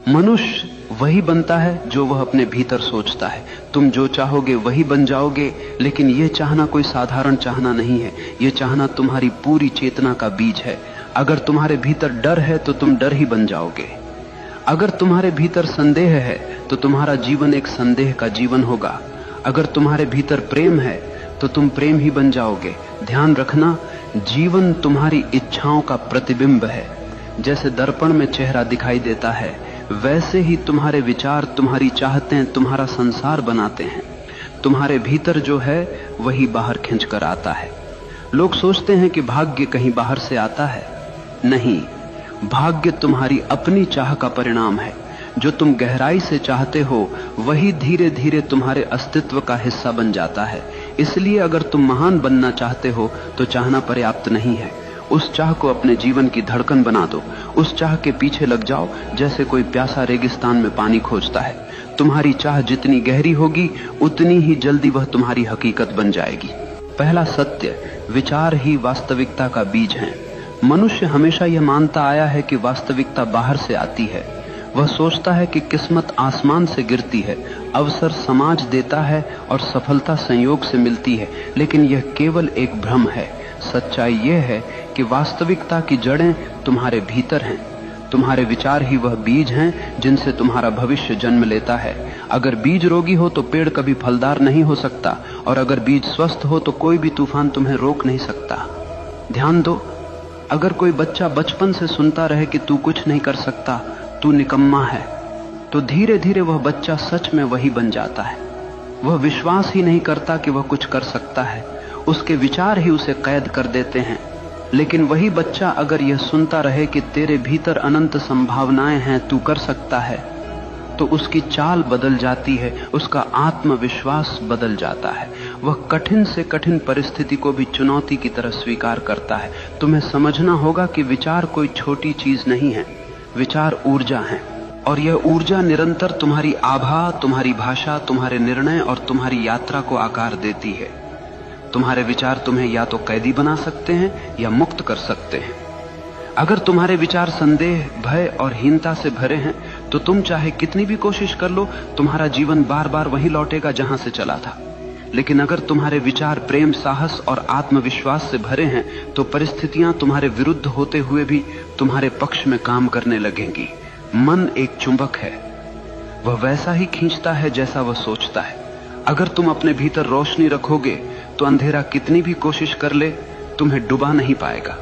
मनुष्य वही बनता है जो वह अपने भीतर सोचता है। तुम जो चाहोगे वही बन जाओगे, लेकिन यह चाहना कोई साधारण चाहना नहीं है। यह चाहना तुम्हारी पूरी चेतना का बीज है। अगर तुम्हारे भीतर डर है तो तुम डर ही बन जाओगे। अगर तुम्हारे भीतर संदेह है तो तुम्हारा जीवन एक संदेह का जीवन होगा। अगर तुम्हारे भीतर प्रेम है तो तुम प्रेम ही बन जाओगे। ध्यान रखना, जीवन तुम्हारी इच्छाओं का प्रतिबिंब है। जैसे दर्पण में चेहरा दिखाई देता है, वैसे ही तुम्हारे विचार, तुम्हारी चाहतें तुम्हारा संसार बनाते हैं। तुम्हारे भीतर जो है वही बाहर खींचकर आता है। लोग सोचते हैं कि भाग्य कहीं बाहर से आता है। नहीं, भाग्य तुम्हारी अपनी चाह का परिणाम है। जो तुम गहराई से चाहते हो वही धीरे धीरे तुम्हारे अस्तित्व का हिस्सा बन जाता है। इसलिए अगर तुम महान बनना चाहते हो तो चाहना पर्याप्त नहीं है। उस चाह को अपने जीवन की धड़कन बना दो। उस चाह के पीछे लग जाओ जैसे कोई प्यासा रेगिस्तान में पानी खोजता है। तुम्हारी चाह जितनी गहरी होगी उतनी ही जल्दी वह तुम्हारी हकीकत बन जाएगी। पहला सत्य, विचार ही वास्तविकता का बीज है। मनुष्य हमेशा यह मानता आया है कि वास्तविकता बाहर से आती है। वह सोचता है कि किस्मत आसमान से गिरती है, अवसर समाज देता है और सफलता संयोग से मिलती है, लेकिन यह केवल एक भ्रम है। सच्चाई यह है कि वास्तविकता की जड़ें तुम्हारे भीतर हैं। तुम्हारे विचार ही वह बीज हैं जिनसे तुम्हारा भविष्य जन्म लेता है। अगर बीज रोगी हो तो पेड़ कभी फलदार नहीं हो सकता, और अगर बीज स्वस्थ हो तो कोई भी तूफान तुम्हें रोक नहीं सकता। ध्यान दो, अगर कोई बच्चा बचपन से सुनता रहे कि तू कुछ नहीं कर सकता, तू निकम्मा है, तो धीरे धीरे वह बच्चा सच में वही बन जाता है। वह विश्वास ही नहीं करता कि वह कुछ कर सकता है। उसके विचार ही उसे कैद कर देते हैं। लेकिन वही बच्चा अगर यह सुनता रहे कि तेरे भीतर अनंत संभावनाएं हैं, तू कर सकता है, तो उसकी चाल बदल जाती है, उसका आत्मविश्वास बदल जाता है। वह कठिन से कठिन परिस्थिति को भी चुनौती की तरह स्वीकार करता है। तुम्हें समझना होगा कि विचार कोई छोटी चीज नहीं है। विचार ऊर्जा है, और यह ऊर्जा निरंतर तुम्हारी आभा, तुम्हारी भाषा, तुम्हारे निर्णय और तुम्हारी यात्रा को आकार देती है। तुम्हारे विचार तुम्हें या तो कैदी बना सकते हैं या मुक्त कर सकते हैं। अगर तुम्हारे विचार संदेह, भय और हीनता से भरे हैं तो तुम चाहे कितनी भी कोशिश कर लो, तुम्हारा जीवन बार बार वहीं लौटेगा जहां से चला था। लेकिन अगर तुम्हारे विचार प्रेम, साहस और आत्मविश्वास से भरे हैं तो परिस्थितियां तुम्हारे विरुद्ध होते हुए भी तुम्हारे पक्ष में काम करने लगेंगी। मन एक चुंबक है, वह वैसा ही खींचता है जैसा वह सोचता है। अगर तुम अपने भीतर रोशनी रखोगे तो अंधेरा कितनी भी कोशिश कर ले तुम्हें डुबा नहीं पाएगा।